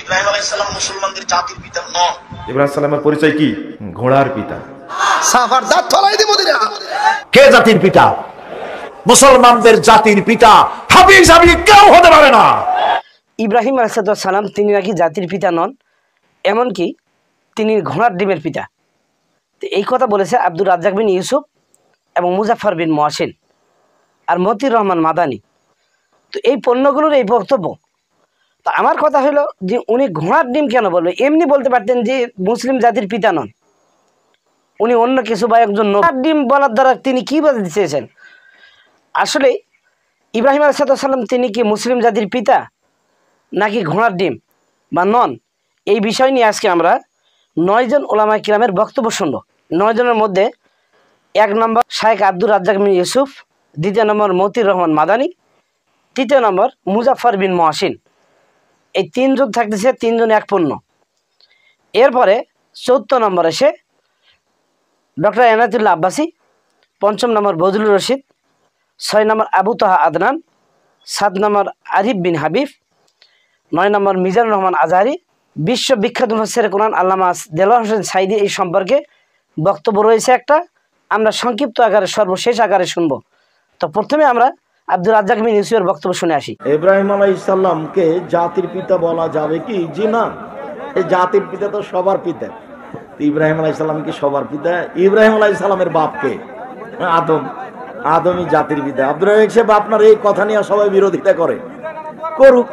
ইব্রাহিম আলাইহিস সালাম মুসলমানদের জাতির পিতা নন। ইব্রাহিম সালামের পরিচয় কি? ঘোড়ার পিতা। সাফার দাঁত ফলাই দিব দিরা। কে জাতির পিতা? মুসলমানদের জাতির পিতা হাফিজ আমি কেউ হতে পারে না। ইব্রাহিম আলাইহিস সালাম তিনি নাকি জাতির পিতা নন, এমনকি তিনি ঘোড়ার ডিমের পিতা। তো এই কথা বলেছে আব্দুর রাজ্জাক বিন ইউসুফ এবং মুজাফফর বিন মুহসিন আর মতিউর রহমান মাদানী। তো এই পণ্যগুলোর এই বক্তব্য। তো আমার কথা হলো যে উনি ঘোড়ার ডিম কেন বলবে? এমনি বলতে পারতেন যে মুসলিম জাতির পিতা নন, উনি অন্য কিছু বা একজন ঘোড়ার ডিম বলার দ্বারা তিনি কী বোঝাতে চেয়েছেন? আসলে ইব্রাহিম আলাইহিস সালাম তিনি কি মুসলিম জাতির পিতা নাকি ঘোড়ার ডিম বা নন? এই বিষয় নিয়ে আজকে আমরা 9 জন ওলামায়ে কিরামের বক্তব্য শুনব। 9 জনের মধ্যে 1 নম্বর শাইখ আব্দুর রাজ্জাক বিন ইউসুফ, 2 নম্বর মতিউর রহমান মাদানী, 3 নম্বর মুজাফফর বিন মুহসিন। এই 3 জন থাকতেছে 3 জন এক পণ্য। এরপরে 4 নম্বর এসে ডক্টর এনায়েতুল্লাহ আব্বাসী, 5 নম্বর বজলুর রশিদ, 6 নম্বর আবু তাহা আদনান, 7 নম্বর আরিফ বিন হাবিব, 9 নম্বর মিজানুর রহমান আজহারি। বিশ্ববিখ্যাত মুফাসসির কোরআন আল্লামা দেলোয়ার হোসেন সাঈদী এই সম্পর্কে বক্তব্য রয়েছে একটা, আমরা সংক্ষিপ্ত আকারে সর্বশেষ আকারে শুনব। তো প্রথমে আমরা আব্দুর রাজ্জাক বিন ইউসুফের বক্তব্য শুনে আসি। ইব্রাহিম আলাইহিস সালামকে জাতির পিতা বলা যাবে কি? জি না, এই জাতির পিতা তো সবার পিতা। ইব্রাহিম আলাইহিস সালাম কি সবার পিতা? ইব্রাহিম আলাইহিস সালামের বাপকে আদম, আদমই জাতির পিতা। আব্দুর রাজ্জাক সাহেব আপনার এই কথা নিয়ে সবাই বিরোধিতা করে, করুক।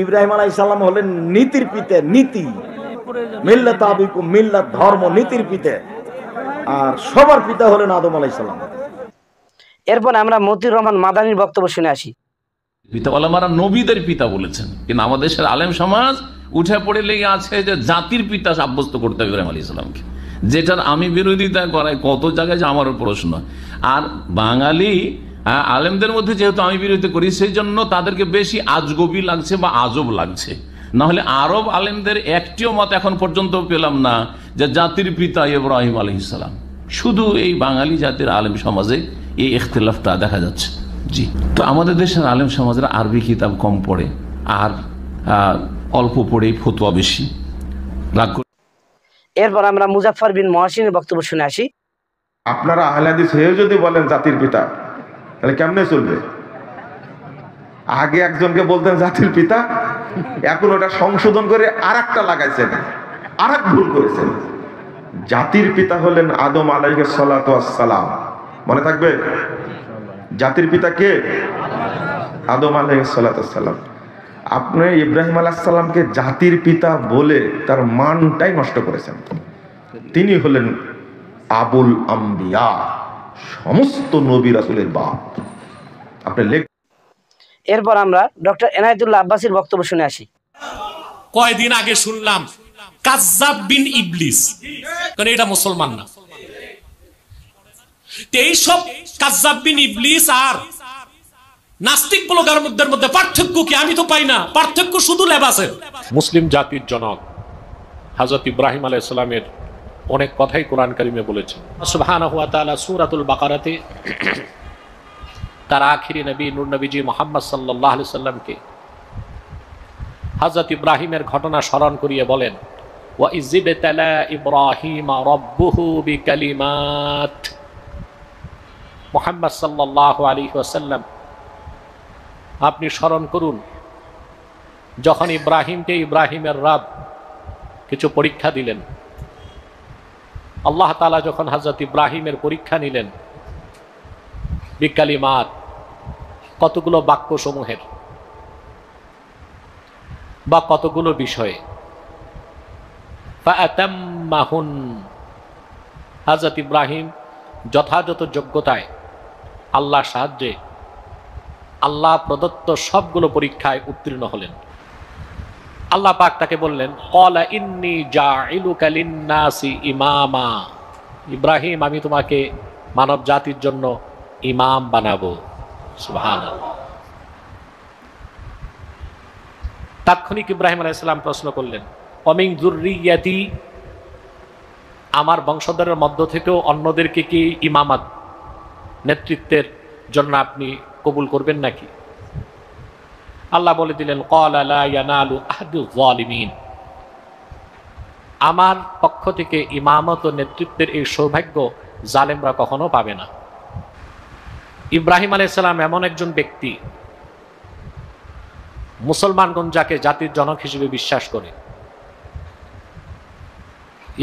ইব্রাহিম আলাইহিস সালাম হলেন নীতির পিতা, নীতি, মিল্লাত আবিকুম, মিল্লাত ধর্ম, নীতির পিতা। আর সবার পিতা হলেন আদম আলাইহিস সালাম। এরপর আমরা মতিউর রহমান মাদানীর বক্তব্য শুনে আসি। পিতা ওলামারা নবীদের পিতা বলেছেন, কিন্তু আমাদের দেশের আলেম সমাজ উঠে পড়ে লেগে আছে যে জাতির পিতা সাব্যস্ত করতে হবে ইব্রাহিম আলাইহিস সালামকে, যেটার আমি বিরোধিতা করাই কত জায়গায় যে আমারও প্রশ্ন। আর বাঙালি আলেমদের মধ্যে যেহেতু আমি বিরোধিতা করি, সেই জন্য তাদেরকে বেশি আজগবি লাগছে বা আজব লাগছে। না হলে আরব আলেমদের একটিও মত এখন পর্যন্ত পেলাম না যে জাতির পিতা ইব্রাহিম আলাইহিস সালাম। শুধু এই বাঙালি জাতির আলেম সমাজে এই ইখতিলাফটা দেখা যাচ্ছে। জি, তো আমাদের দেশের আলেম সমাজের আরবি কিতাব কম পড়ে আর অল্প পড়েই ফতোয়া বেশি। এরপর আমরা মুজাফফর বিন মুহসিনের বক্তব্য শুনে আসি। আপনারা আহলে হাদিস হয়েও যদি বলেন জাতির পিতা, তাহলে কেমনে চলবে? আগে একজনকে বলতেন জাতির পিতা, এখন ওটা সংশোধন করে আরেকটা লাগাইছেন, আরেক ভুল করেছেন। জাতির পিতা হলেন আদম আলাইহিস সালাতু ওয়াস সালাম। মনে থাকবে? জাতির পিতা কে? আদম আলাইহিস সালাতু ওয়াস সালাম। আপনি ইব্রাহিম আলাইহিস সালামকে জাতির পিতা বলে তার মানটাই নষ্ট করেছেন। তিনি হলেন আবুল আম্বিয়া, সমস্ত নবী রাসূলের বাপ। আপনি এরপর আমরা ডক্টর এনায়েতুল্লাহ আব্বাসীর বক্তব্য শুনে আসি। কয়দিন আগে শুনলাম কাজ্জাব বিন ইবলিস, কারণ এটা মুসলমান না। এইসব কাজ্জাব বিন ইবলিস আর নাস্তিক ব্লগারদের মধ্যে পার্থক্য কি? আমি তো পাই না। পার্থক্য শুধু লেবাসের। মুসলিম জাতির জনক হযরত ইব্রাহিম আলাইহিস সালামের অনেক কথাই কোরআন কারিমে বলেছেন। সুবহানাহু ওয়া তাআলা সূরাতুল বাকারাতে তার আখিরি নবী নূর নবীজি মুহাম্মদ সাল্লাল্লাহু আলাইহি সাল্লামকে হযরত ইব্রাহিমের ঘটনা স্মরণ করিয়ে বলেন, ওয়া ইযিবতালা ইব্রাহিম রাব্বুহু বিকালিমাত। মুহাম্মদ সাল্লাল্লাহু আলাইহি ওয়াসাল্লাম, আপনি স্মরণ করুন যখন ইব্রাহিমকে ইব্রাহিমের রব কিছু পরীক্ষা দিলেন। আল্লাহ তাআলা যখন হযরত ইব্রাহিমের পরীক্ষা নিলেন বিকালিমাত, কতগুলো বাক্য সমূহের বা কতগুলো বিষয়ে, ফাআতাম্মাহুন, হযরত ইব্রাহিম যথাযথ যোগ্যতায় আল্লাহর সাহায্যে আল্লাহ প্রদত্ত সবগুলো পরীক্ষায় উত্তীর্ণ হলেন। আল্লাহ পাক তাকে বললেন, ক্বালা ইন্নী জাইলুকা লিন-নাসি ইমামা, ইব্রাহিম আমি তোমাকে মানব জাতির জন্য ইমাম বানাবো। সুবহানাল্লাহ। তাৎক্ষণিক ইব্রাহিম আলাইহিস সালাম প্রশ্ন করলেন, অমিন যুররিয়াতি, আমার বংশধরের মধ্য থেকেও অন্যদেরকে কি ইমামাত নেতৃত্বের জন্য আপনি কবুল করবেন নাকি? আল্লাহ বলে দিলেন ক্বালা লা ইয়ানালু আহদুয যালিমিন, আমার পক্ষ থেকে ইমামত ও নেতৃত্বের এই সৌভাগ্য জালেমরা কখনো পাবে না। ইব্রাহিম আলাইহিস সালাম এমন একজন ব্যক্তি, মুসলমানগণ যাকে জাতির জনক হিসেবে বিশ্বাস করে,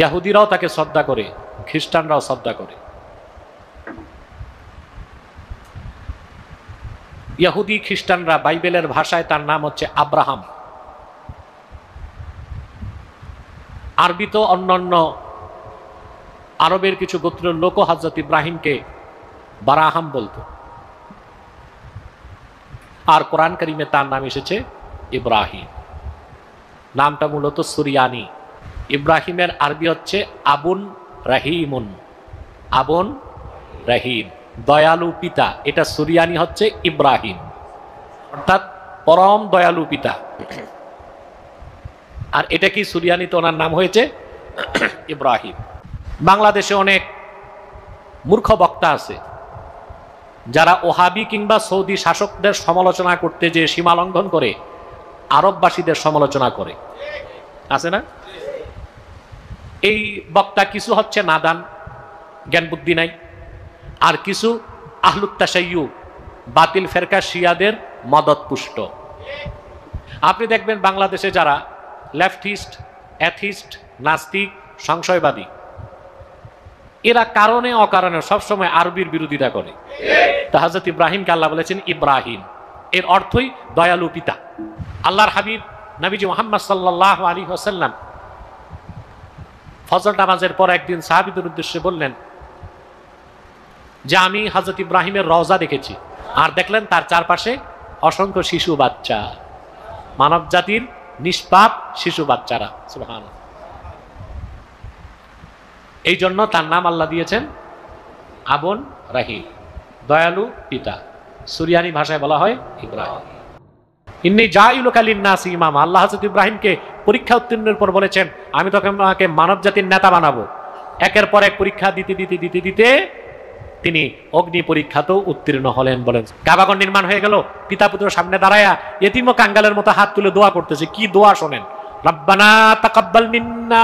ইহুদিরাও তাকে শ্রদ্ধা করে, খ্রিস্টানরাও শ্রদ্ধা করে। ইহুদি খ্রিস্টানরা বাইবেলের ভাষায় তার নাম হচ্ছে আব্রাহাম, আরবিতে অন্যান্য আরবের কিছু গোত্রের লোক হযরত ইব্রাহিমকে বারাহাম বলতো, আর কোরআন কারিমে তার নাম এসেছে ইব্রাহিম। নামটা মূলত সুরিয়ানি। ইব্রাহিমের আরবি হচ্ছে আবুন রাহিমুন, আবুন রাহিম, দয়ালু পিতা। এটা সুরিয়ানি হচ্ছে ইব্রাহিম, অর্থাৎ পরম দয়ালু পিতা। আর এটা কি সুরিয়ানিতে ওনার নাম হয়েছে ইব্রাহিম। বাংলাদেশে অনেক মূর্খ বক্তা আছে যারা ওহাবি কিংবা সৌদি শাসকদের সমালোচনা করতে যে সীমা লঙ্ঘন করে আরববাসীদের সমালোচনা করে, আছে না? এই বক্তা কিছু হচ্ছে নাদান, জ্ঞান বুদ্ধি নাই, আর কিছু আহলুত তাশাইয়্যু, বাতিল ফেরকা শিয়াদের মদত পুষ্ট। আপনি দেখবেন বাংলাদেশে যারা লেফটিস্ট, অ্যাথিস্ট, নাস্তিক, সংশয়বাদী, এরা কারণে অকারণে সবসময় আরবির বিরোধিতা করে। তা হযরত ইব্রাহিমকে আল্লাহ বলেছেন ইব্রাহিম, এর অর্থই দয়ালু পিতা। আল্লাহর হাবিব নবীজি মুহাম্মদ সাল্লাল্লাহু আলাইহি ওয়াসাল্লাম ফজর নামাজের পর একদিন সাহাবীদের উদ্দেশ্যে বললেন যে আমি হযরত ইব্রাহিমের রওজা দেখেছি, আর দেখলেন তার চারপাশে অসংখ্য শিশু বাচ্চা, মানব জাতির নিষ্পাপ শিশু বাচ্চারা। সুবহানাল্লাহ। এই জন্য তার নাম আল্লাহ দিয়েছেন আবুন রাহিম, দয়ালু পিতা। সুরিয়ানি ভাষায় বলা হয় ইব্রাহিম। ইন্নী জাইলুকা লিন-নাসি ইমামা, আল্লাহ হযরত ইব্রাহিমকে পরীক্ষা উত্তীর্ণের পর বলেছেন আমি তোমাকে মানব জাতির নেতা বানাবো। একের পর এক পরীক্ষা দিতে দিতে দিতে দিতে তিনি অগ্নি পরীক্ষাতেও উত্তীর্ণ হলেন। বলেন কাবাগর নির্মাণ হয়ে গেল, পিতা পুত্র সামনে দাঁড়ায়া এতিম ও কাঙ্গালের মতো হাত তুলে দোয়া করতেছে। কি দোয়া শোনেন, রব্বানা তাকাব্বাল মিন্না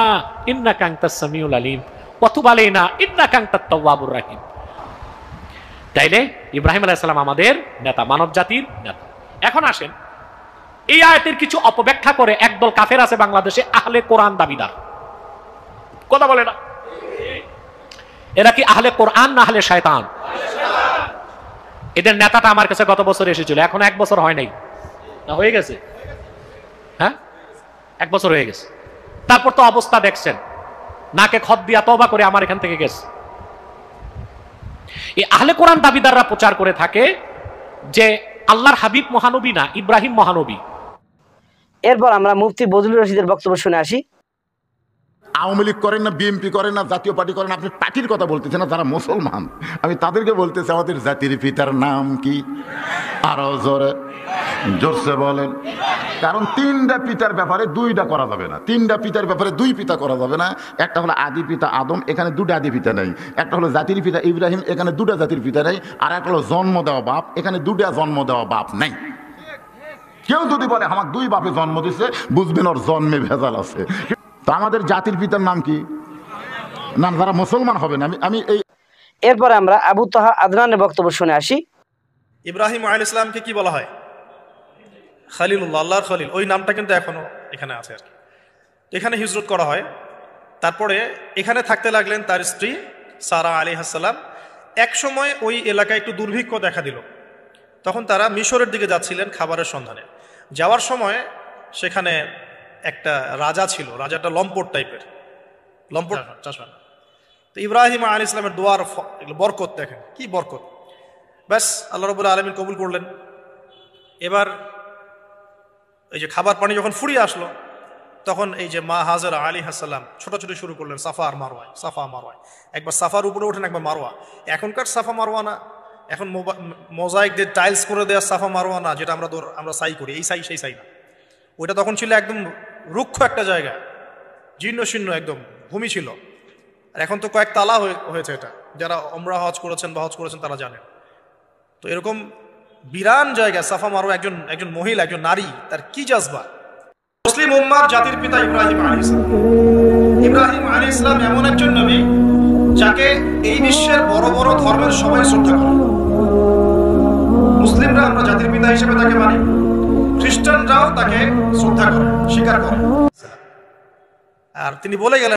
ইন্নাকা আনতাস সামিউল আলিম ওয়া তুব আলাইনা ইন্নাকা আনতাত তাওয়াবুর রাহিম। তাইলে ইব্রাহিম আলাইহিস সালাম আমাদের নেতা, মানব জাতির নেতা। এখন আসেন, এই আয়াতের কিছু অপব্যাখ্যা করে একদল কাফের আছে বাংলাদেশে, আহলে কোরআন দাবিদার। কথা বলে না, এরা কি আহলে কোরআন না আহলে শয়তান? এদের নেতাটা আমার কাছে গত বছর এসেছিল, এখন 1 বছর হয় নাই, না হয়ে গেছে? হ্যাঁ, 1 বছর হয়ে গেছে। তারপর তো অবস্থা দেখছেন, নাকে খত দিয়া তওবা করে আমার এখান থেকে গেছে। এই আহলে কোরআন দাবিদাররা প্রচার করে থাকে যে আল্লাহর হাবিব মহানবী না, ইব্রাহিম মহানবী। এরপর আমরা মুফতি বজলুর রশিদের বক্তব্য শুনে আসি। আওয়ামী লীগ করেন না, বিএনপি করেন না, জাতীয় পার্টি করেন, আপনি পার্টির কথা বলতেছেন না, যারা মুসলমান। আমি তাদেরকে বলতেছি আমাদের জাতির পিতার নাম কি? আরো জোরে জোরসে বলেন। কারণ 3টা পিতার ব্যাপারে 2টা করা যাবে না, 3টা পিতার ব্যাপারে 2 পিতা করা যাবে না। একটা হলো আদি পিতা আদম, এখানে 2টা আদি পিতা নেই। একটা হলো জাতির পিতা ইব্রাহিম, এখানে 2টা জাতির পিতা নেই। আর একটা হলো জন্ম দেওয়া বাপ, এখানে 2টা জন্ম দেওয়া বাপ নেই। কেউ যদি বলে আমার 2 বাপে জন্ম দিচ্ছে, বুঝবেন ওর জন্মে ভেজাল আছে। তো আমাদের জাতির পিতার নাম কি? না, যারা মুসলমান হবেন। আমি এই এরপরে আমরা আবু তাহা আদনানের বক্তব্য শুনে আসি। ইব্রাহিম আলাইহিস সালামকে কি বলা হয়? খলিলুল্লাহ, আল্লাহর খলিল। ওই নামটা কিন্তু এখনো এখানে আছে আর কি। এখানে হিজরত করা হয়। তারপরে এখানে থাকতে লাগলেন তার স্ত্রী সারা আলাইহিস সালাম। এক সময় ওই এলাকায় একটু দুর্ভিক্ষ দেখা দিল। তখন তারা মিশরের দিকে যাচ্ছিলেন খাবারের সন্ধানে। যাওয়ার সময় সেখানে একটা রাজা ছিল, রাজাটা লম্পট টাইপের, লম্পট চাষা। তো ইব্রাহিম আলাইহিস সালামের দোয়ার বরকত দেখেন, কি বরকত! ব্যাস আল্লাহ রাব্বুল আলামিন কবুল করলেন। এবার এই যে খাবার পানি যখন ফুরিয়ে আসলো, তখন এই যে মা হাজরা আলাইহিস সালাম ছোটাছুটি শুরু করলেন সাফা আর মারওয়ায়, সাফা মারওয়ায়। একবার সাফার উপরে ওঠেন, একবার মারওয়া। এখনকার সাফা মারওয়া না, এখন মোজাইক দিয়ে টাইলস করে দেওয়া সাফা মারওয়া না, যেটা আমরা সাই করি, এই সাই সেই সাই না। ওইটা তখন ছিল একদম রুক্ষ একটা জায়গা, জীর্ণ শীর্ণ একদম ভূমি ছিল। আর এখন তো কয়েক তালা হয়েছে। এটা যারা ওমরা হজ করেছেন বা হজ করেছেন তারা জানেন। তো এরকম বিরান জায়গা, সাফা মারো, একজন মহিলা, একজন নারী, তার কি জাজবা। মুসলিম উম্মার জাতির পিতা ইব্রাহিম আলাইহিস সালাম। ইব্রাহিম আলাইহিস সালাম এমন একজন নবী যাকে এই বিশ্বের বড় বড় ধর্মের সবাই শ্রদ্ধা করে। মুসলিমরা আমরা জাতির পিতা হিসেবে তাকে মানি, খ্রিস্টানরাও তাকে শ্রদ্ধা করে, স্বীকার করে। আর তিনি বলে গেলেন